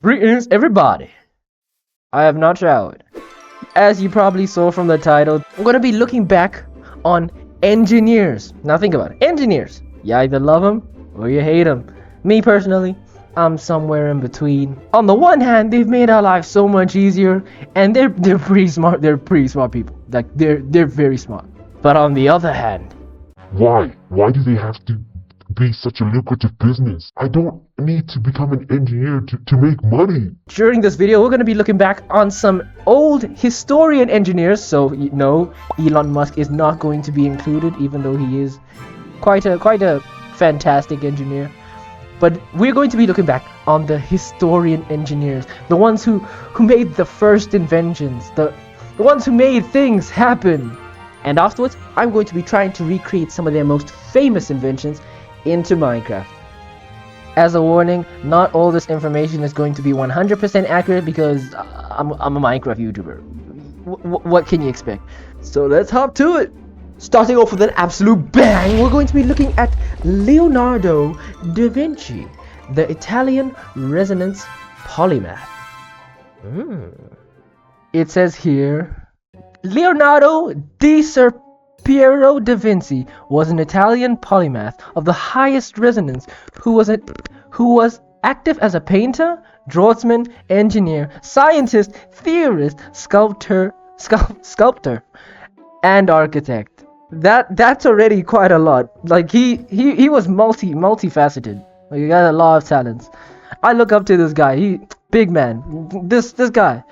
Greetings, everybody. I have not showered. As you probably saw from the title, I'm gonna be looking back on engineers. Now think about it. Engineers. You either love them or you hate them. Me personally, I'm somewhere in between. On the one hand, they've made our lives so much easier, and they're pretty smart. They're pretty smart people. Like they're very smart. But on the other hand, Why? Why do they have to be such a lucrative business? I don't need to become an engineer to make money. during this video, we're going to be looking back on some old historian engineers. So, no, Elon Musk is not going to be included, even though he is quite a fantastic engineer. But we're going to be looking back on the historian engineers, the ones who made the first inventions, the ones who made things happen. And afterwards, I'm going to be trying to recreate some of their most famous inventions into Minecraft. As a warning, not all this information is going to be 100% accurate because I'm a Minecraft YouTuber. What can you expect? So let's hop to it. Starting off with an absolute bang, we're going to be looking at Leonardo DaVinci, the Italian resonance polymath. It says here, Leonardo di Piero da Vinci was an Italian polymath of the highest resonance who was active as a painter, draughtsman, engineer, scientist, theorist, sculptor, and architect. That's already quite a lot. Like he was multifaceted. Like, he got a lot of talents. I look up to this guy. He big man. This guy.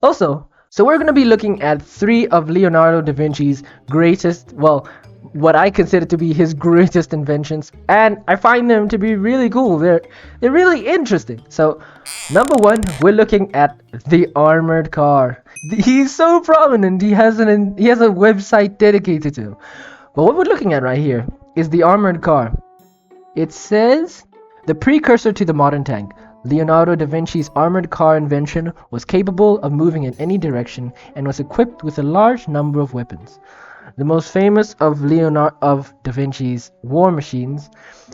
Also, so we're going to be looking at 3 of Leonardo da Vinci's greatest, well, what I consider to be his greatest inventions, and I find them to be really cool. They're really interesting. So, number 1, we're looking at the armored car. He's so prominent. He has a website dedicated to him. But what we're looking at right here is the armored car. It says the precursor to the modern tank. Leonardo da Vinci's armored car invention was capable of moving in any direction and was equipped with a large number of weapons. The most famous of da Vinci's war machines,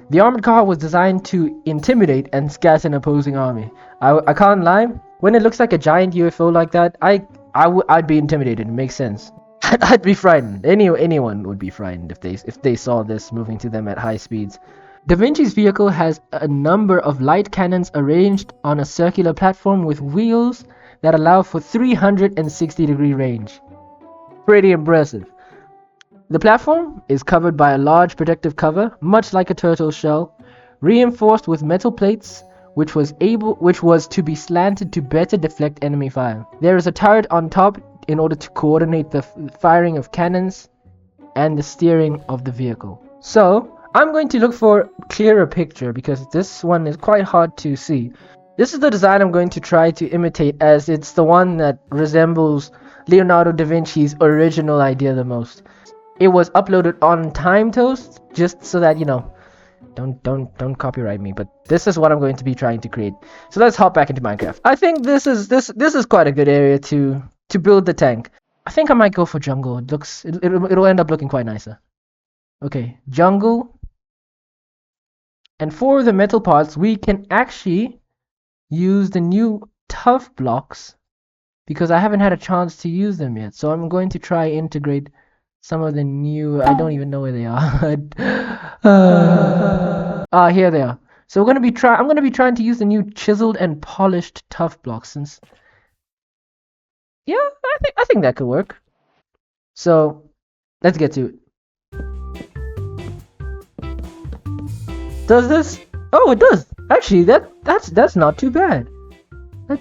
the armored car was designed to intimidate and scatter an opposing army. I can't lie, when it looks like a giant UFO like that, I'd be intimidated. It makes sense. I'd be frightened. Anyone would be frightened if they saw this moving to them at high speeds. Da Vinci's vehicle has a number of light cannons arranged on a circular platform with wheels that allow for 360-degree range. Pretty impressive. The platform is covered by a large protective cover, much like a turtle shell, reinforced with metal plates, which was to be slanted to better deflect enemy fire. There is a turret on top in order to coordinate the firing of cannons and the steering of the vehicle. So, I'm going to look for a clearer picture because this one is quite hard to see. This is the design I'm going to try to imitate, as it's the one that resembles Leonardo da Vinci's original idea the most. It was uploaded on Time Toast, just so that, you know, don't copyright me, but this is what I'm going to be trying to create. So let's hop back into Minecraft. I think this is quite a good area to build the tank. I think I might go for jungle. It'll end up looking quite nicer. Okay, jungle. And for the metal parts, we can actually use the new tough blocks because I haven't had a chance to use them yet. So I'm going to try integrate some of the new, I don't even know where they are. Here they are. So I'm going to be trying to use the new chiseled and polished tough blocks since, yeah, I think that could work. So let's get to it. Does this? Oh, it does. Actually, that's not too bad.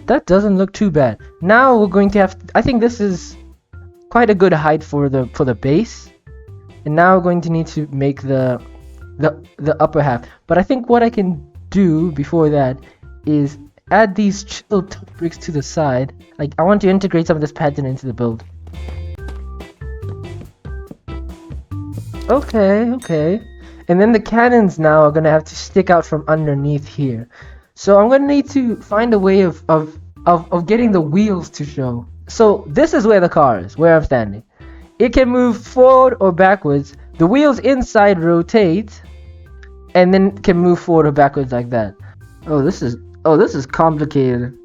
That doesn't look too bad. Now we're going to have. I think this is quite a good height for the base, and now we're going to need to make the upper half. But I think what I can do before that is add these chiseled bricks to the side. Like, I want to integrate some of this pattern into the build. Okay. And then the cannons now are going to have to stick out from underneath here. So I'm going to need to find a way of getting the wheels to show. So this is where the car is, where I'm standing. It can move forward or backwards. The wheels inside rotate and then can move forward or backwards like that. Oh, this is complicated.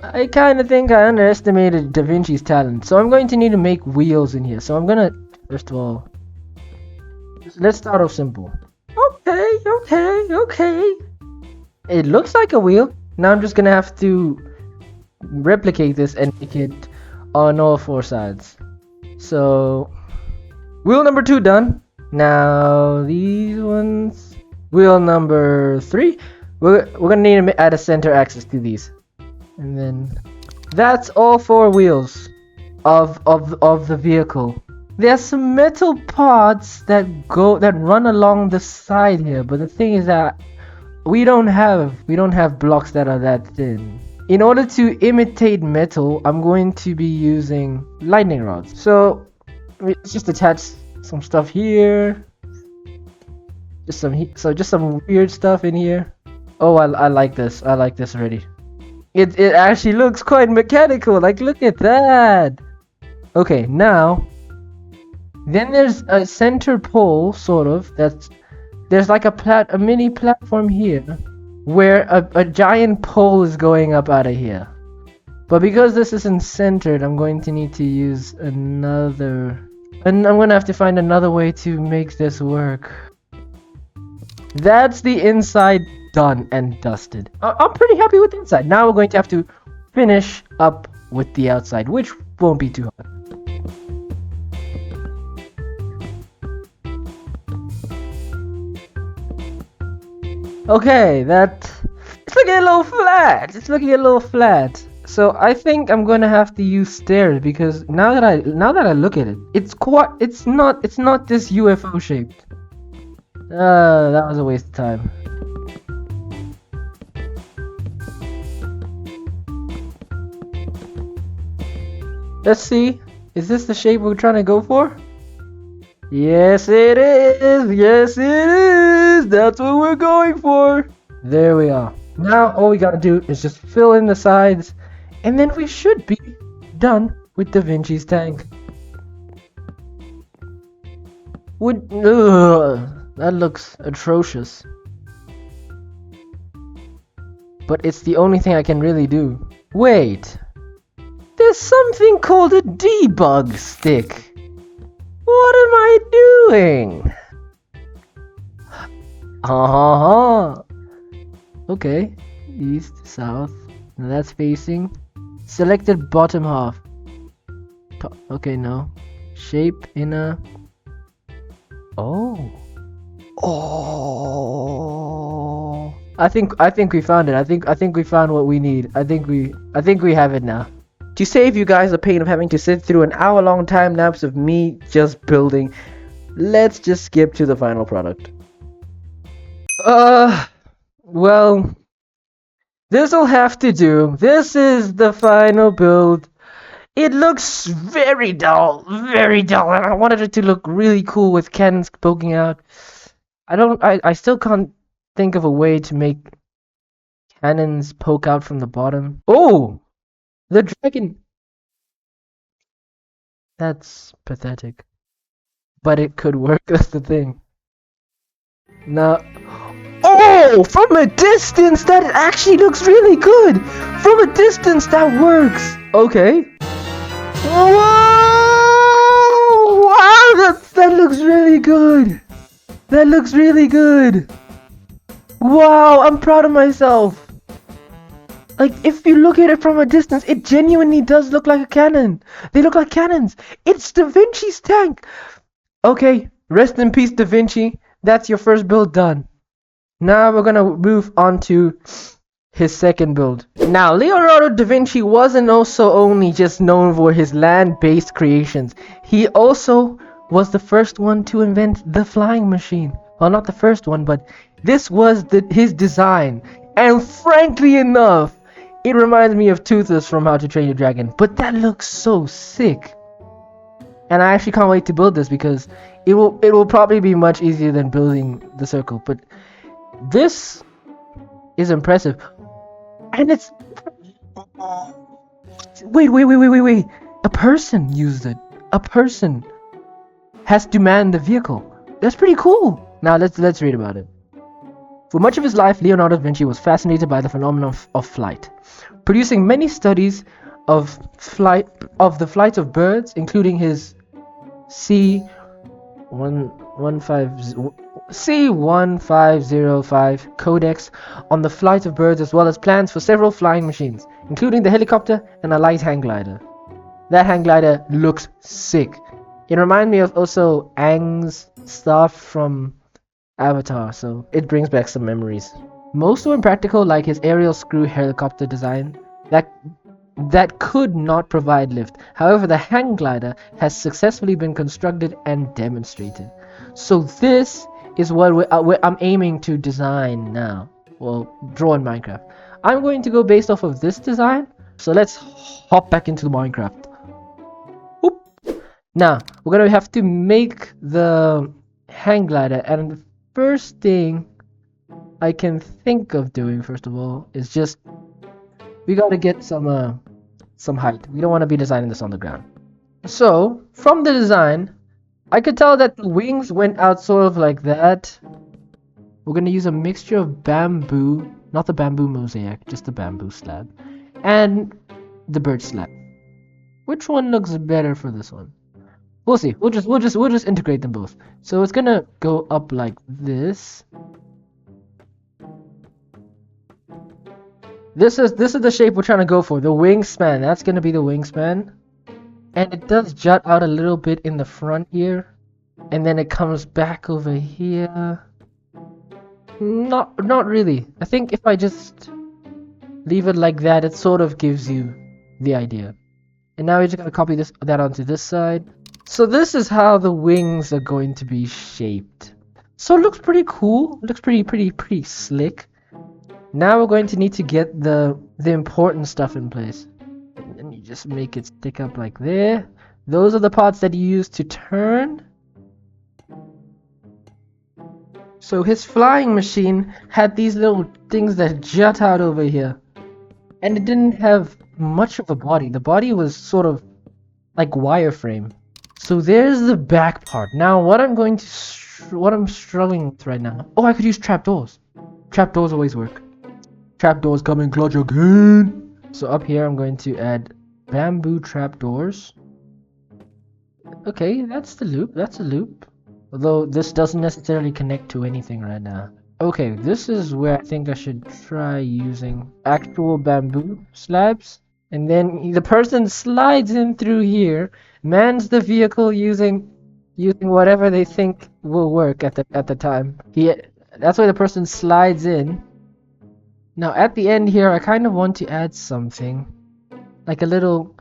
I kind of think I underestimated Da Vinci's talent, so I'm going to need to make wheels in here. So I'm gonna, first of all, let's start off simple. Okay. It looks like a wheel. Now I'm just gonna have to replicate this and make it on all four sides. So, wheel number 2 done. Now these ones, wheel number 3. We're gonna need to add a center axis to these, and then that's all 4 wheels of the vehicle. There's some metal pods that run along the side here, but the thing is that we don't have blocks that are that thin. In order to imitate metal, I'm going to be using lightning rods. So let's just attach some stuff here. Just some weird stuff in here. Oh, I like this. I like this already. It actually looks quite mechanical. Like, look at that. Okay, now then there's a center pole, sort of. There's like a mini platform here, where a giant pole is going up out of here. But because this isn't centered, I'm going to need to use another, and I'm gonna have to find another way to make this work. That's the inside done and dusted. I'm pretty happy with the inside. Now we're going to have to finish up with the outside, which won't be too hard. Okay, it's looking a little flat. It's looking a little flat. So I think I'm gonna have to use stairs, because now that I look at it, it's not this UFO shaped. That was a waste of time. Let's see. Is this the shape we're trying to go for? Yes, it is. Yes, it is. That's what we're going for. There we are. Now all we gotta do is just fill in the sides, and then we should be done with Da Vinci's tank. That looks atrocious. But it's the only thing I can really do. Wait. There's something called a debug stick. What am I doing? Okay. East, south. Now that's facing. Selected bottom half. Okay, no. Shape in a... Oh. I think we found it. I think we found what we need. I think we have it now. To save you guys the pain of having to sit through an hour-long time lapse of me just building, let's just skip to the final product. Well, this'll have to do. This is the final build. It looks very dull, and I wanted it to look really cool with cannons poking out. I still can't think of a way to make cannons poke out from the bottom. Oh! The dragon! That's pathetic. But it could work, that's the thing. Now... Oh! From a distance, that actually looks really good! From a distance, that works! Okay. Whoa! Wow! That looks really good! That looks really good! Wow! I'm proud of myself! Like, if you look at it from a distance, it genuinely does look like a cannon. They look like cannons. It's Da Vinci's tank. Okay, rest in peace, Da Vinci. That's your first build done. Now we're gonna move on to his second build. Now, Leonardo da Vinci wasn't also only just known for his land-based creations. He also was the first one to invent the flying machine. Well, not the first one, but this was his design. And frankly enough, it reminds me of Toothless from How to Train Your Dragon, but that looks so sick. And I actually can't wait to build this, because it will probably be much easier than building the circle. But this is impressive. And it's... Wait. A person used it. A person has to man the vehicle. That's pretty cool. Now let's read about it. For much of his life, Leonardo da Vinci was fascinated by the phenomenon of flight, producing many studies of the flight of birds, including his C1505 Codex on the flight of birds, as well as plans for several flying machines, including the helicopter and a light hang glider. That hang glider looks sick. It reminds me of also Aang's stuff from Avatar, so it brings back some memories. Most were impractical, like his aerial screw helicopter design that could not provide lift. However, the hang glider has successfully been constructed and demonstrated. So this is what I'm aiming to design now. Well, draw in Minecraft. I'm going to go based off of this design. So let's hop back into Minecraft. Oop. Now, we're going to have to make the hang glider, and the first thing I can think of doing, first of all, is just we got to get some height. We don't want to be designing this on the ground. So, from the design, I could tell that the wings went out sort of like that. We're going to use a mixture of bamboo, not the bamboo mosaic, just the bamboo slab, and the bird slab. Which one looks better for this one? We'll see. We'll just integrate them both. So it's gonna go up like this. This is the shape we're trying to go for. The wingspan. That's gonna be the wingspan. And it does jut out a little bit in the front here. And then it comes back over here. Not really. I think if I just leave it like that, it sort of gives you the idea. And now we're just gonna copy that onto this side. So this is how the wings are going to be shaped. So it looks pretty cool. It looks pretty slick. Now we're going to need to get the important stuff in place. And then you just make it stick up like there. Those are the parts that you use to turn. So his flying machine had these little things that jut out over here. And it didn't have much of a body. The body was sort of like wireframe. So there's the back part. Now what I'm struggling with right now. Oh, I could use trapdoors. Trapdoors always work. Trapdoors come in clutch again. So up here I'm going to add bamboo trapdoors. Okay, that's the loop. That's a loop. Although this doesn't necessarily connect to anything right now. Okay, this is where I think I should try using actual bamboo slabs. And then the person slides in through here, mans the vehicle using whatever they think will work at the time. That's why the person slides in. Now at the end here, I kind of want to add something, like a little,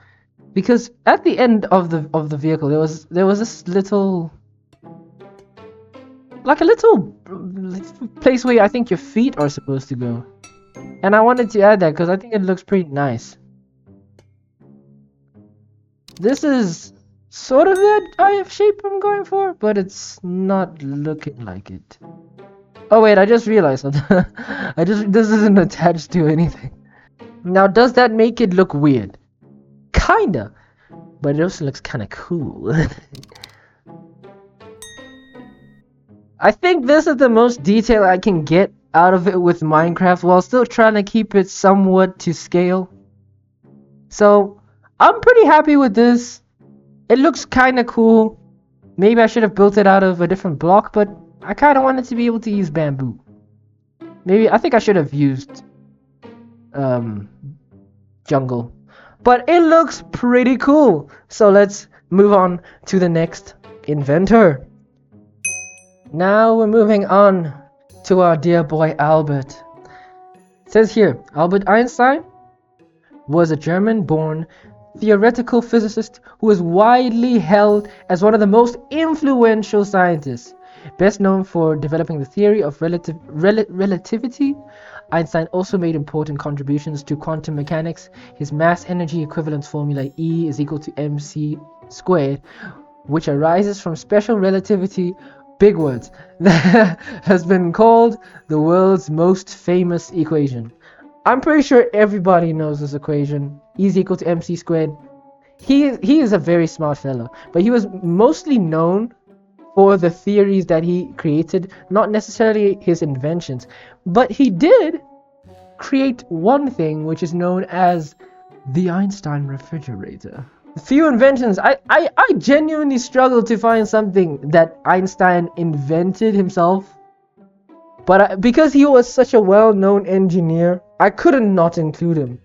because at the end of the vehicle there was this little, like a little place where I think your feet are supposed to go, and I wanted to add that because I think it looks pretty nice. This is sort of the IF shape I'm going for, but it's not looking like it. Oh wait, I just realized this isn't attached to anything. Now does that make it look weird? Kinda, but it also looks kinda cool. I think this is the most detail I can get out of it with Minecraft while still trying to keep it somewhat to scale. So I'm pretty happy with this. It looks kinda cool. Maybe I should have built it out of a different block, but I kinda wanted to be able to use bamboo. Maybe I think I should have used jungle. But it looks pretty cool. So let's move on to the next inventor. Now we're moving on to our dear boy Albert. It says here, Albert Einstein was a German-born theoretical physicist who is widely held as one of the most influential scientists. Best known for developing the theory of relativity, Einstein also made important contributions to quantum mechanics. His mass-energy equivalence formula E is equal to mc squared, which arises from special relativity, big words, that has been called the world's most famous equation. I'm pretty sure everybody knows this equation. E is equal to mc squared. He is a very smart fellow, but he was mostly known for the theories that he created, not necessarily his inventions, but he did create one thing which is known as the Einstein refrigerator. Few inventions. I genuinely struggle to find something that Einstein invented himself. But because he was such a well-known engineer, I couldn't not include him.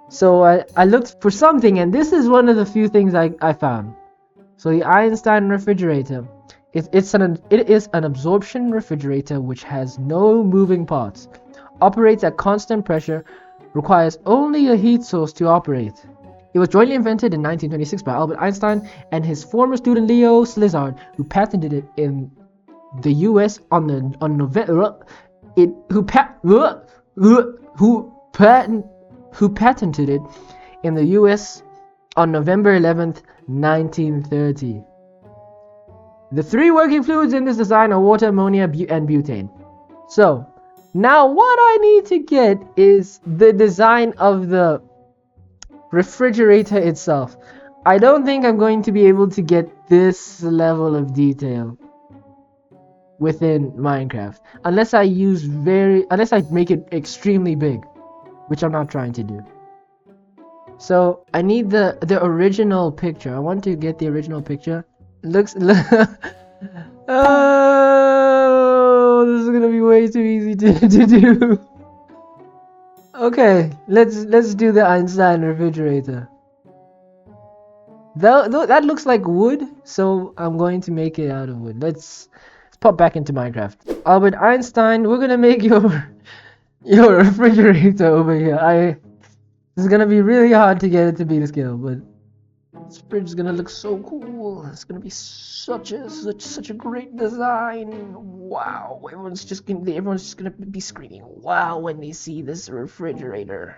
So I looked for something, and this is one of the few things I found. So the Einstein refrigerator. It is an absorption refrigerator which has no moving parts, operates at constant pressure, requires only a heat source to operate. It was jointly invented in 1926 by Albert Einstein and his former student Leo Szilard, who patented it in the U.S. on November. Who patented it in the U.S. on November 11th, 1930. The three working fluids in this design are water, ammonia, and butane. So, now what I need to get is the design of the refrigerator itself. I don't think I'm going to be able to get this level of detail within Minecraft unless I make it extremely big, which I'm not trying to do. So I need the original picture. I want to get the original picture. Oh, this is gonna be way too easy to do. Okay, let's do the Einstein refrigerator. That looks like wood, so I'm going to make it out of wood. Let's pop back into Minecraft. Albert Einstein, we're gonna make your refrigerator over here. This is gonna be really hard to get it to be the scale, but this fridge is gonna look so cool. It's gonna be such a great design. Wow, everyone's just gonna be screaming wow when they see this refrigerator.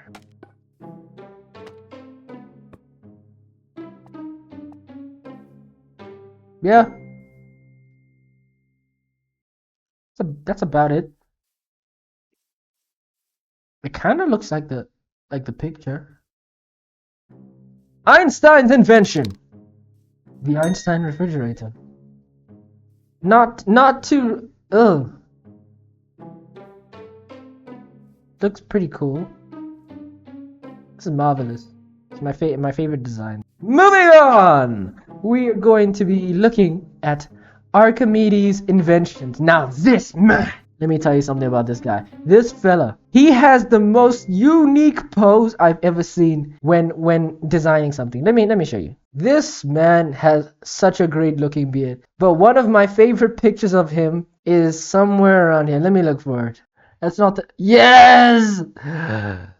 Yeah, that's about it. It kind of looks like the picture. Einstein's invention. The Einstein refrigerator. Not too. Ugh. Looks pretty cool. This is marvelous. It's my favorite design. Moving on. We are going to be looking at Archimedes' inventions. Now this man. Let me tell you something about this guy. This fella, he has the most unique pose I've ever seen when designing something. Let me show you. This man has such a great looking beard. But one of my favorite pictures of him is somewhere around here. Let me look for it. That's not the... Yes!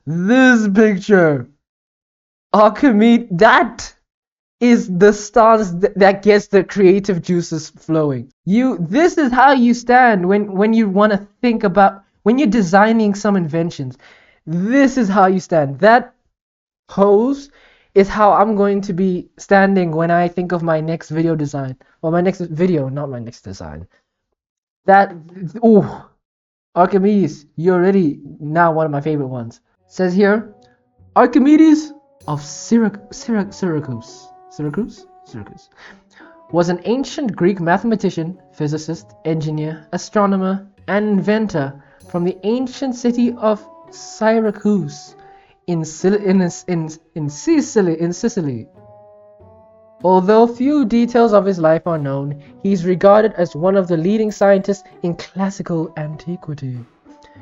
This picture. Archimedes, that is the stance that gets the creative juices flowing. This is how you stand when you want to think about, when you're designing some inventions. This is how you stand. That pose is how I'm going to be standing when I think of my next video design. Or my next video, not my next design. Archimedes, you're already now one of my favorite ones. It says here, Archimedes of Syracuse was an ancient Greek mathematician, physicist, engineer, astronomer, and inventor from the ancient city of Syracuse in Sicily. Although few details of his life are known, he is regarded as one of the leading scientists in classical antiquity,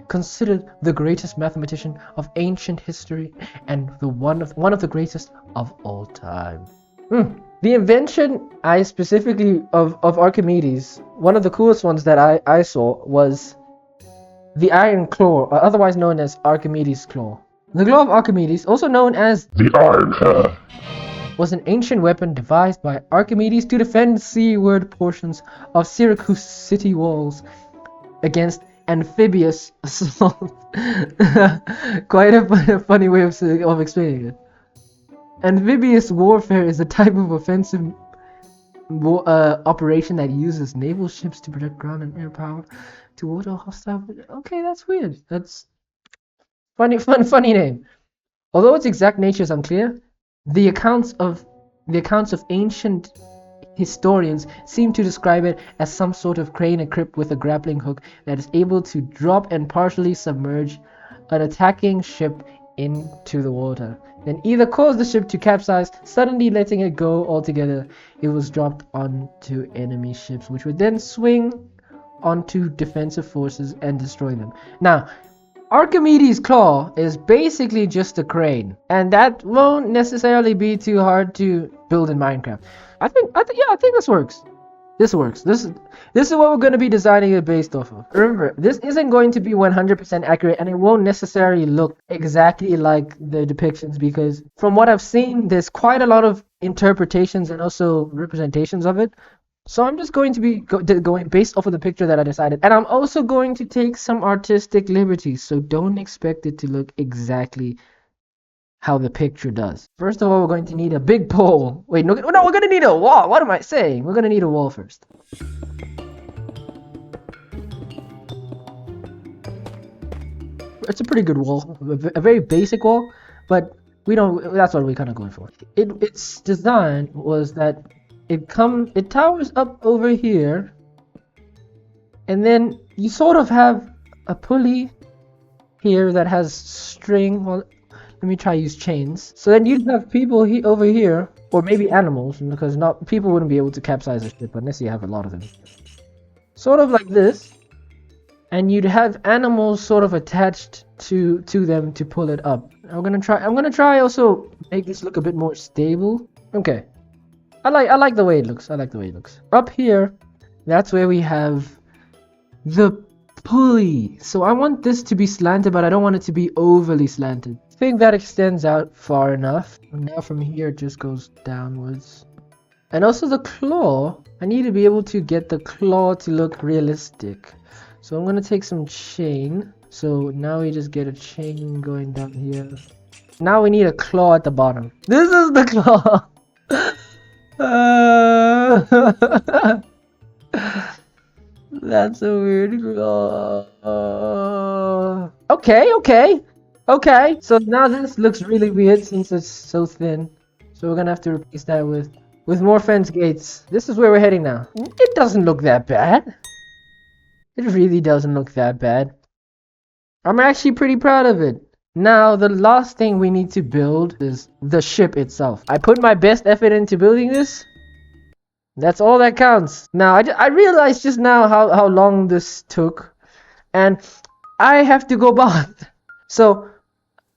considered the greatest mathematician of ancient history and one of the greatest of all time. The invention I specifically of Archimedes, one of the coolest ones that I saw was the iron claw, or otherwise known as Archimedes' claw. The claw of Archimedes, also known as The Iron Hair, was an ancient weapon devised by Archimedes to defend seaward portions of Syracuse city walls against amphibious assault. Quite a funny way of explaining it. Amphibious warfare is a type of offensive operation that uses naval ships to protect ground and air power toward a hostile. Okay, that's weird. That's funny name. Although its exact nature is unclear, the accounts of ancient historians seem to describe it as some sort of crane equipped with a grappling hook that is able to drop and partially submerge an attacking ship into the water, then either cause the ship to capsize, suddenly letting it go altogether. It was dropped onto enemy ships, which would then swing onto defensive forces and destroy them. Now, Archimedes' claw is basically just a crane, and that won't necessarily be too hard to build in Minecraft. I think this works. This works. This is what we're going to be designing it based off of. Remember, this isn't going to be 100% accurate, and it won't necessarily look exactly like the depictions, because from what I've seen, there's quite a lot of interpretations and also representations of it. So I'm just going to be going based off of the picture that I decided. And I'm also going to take some artistic liberties, so don't expect it to look exactly how the picture does. First of all, we're going to need a big pole. Wait, no, we're going to need a wall. What am I saying? We're going to need a wall first. It's a pretty good wall. A very basic wall, but that's what we're kind of going for. Its design was that it towers up over here, and then you sort of have a pulley here that has string. Well, let me try use chains. So then you'd have people over here, or maybe animals, because people wouldn't be able to capsize a ship unless you have a lot of them. Sort of like this, and you'd have animals sort of attached to them to pull it up. I'm gonna try also make this look a bit more stable. Okay. I like the way it looks. I like the way it looks. Up here, that's where we have the pulley. So I want this to be slanted, but I don't want it to be overly slanted. I think that extends out far enough. And now from here, it just goes downwards. And also the claw. I need to be able to get the claw to look realistic. So I'm going to take some chain. So now we just get a chain going down here. Now we need a claw at the bottom. This is the claw. That's a weird claw. Okay. So now this looks really weird since it's so thin. So we're gonna have to replace that with more fence gates. This is where we're heading now. It doesn't look that bad. It really doesn't look that bad. I'm actually pretty proud of it. Now, the last thing we need to build is the ship itself. I put my best effort into building this. That's all that counts. Now, I realized just now how long this took. And I have to go bath. So,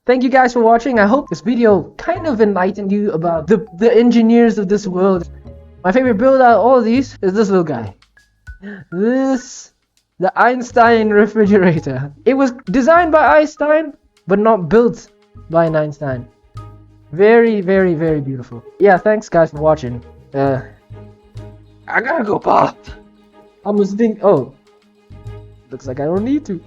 thank you guys for watching. I hope this video kind of enlightened you about the engineers of this world. My favorite build out of all of these is this little guy. The Einstein refrigerator. It was designed by Einstein, but not built by an Einstein. Very, very, very beautiful. Yeah, thanks guys for watching. I gotta go bath. I was thinking, oh, looks like I don't need to.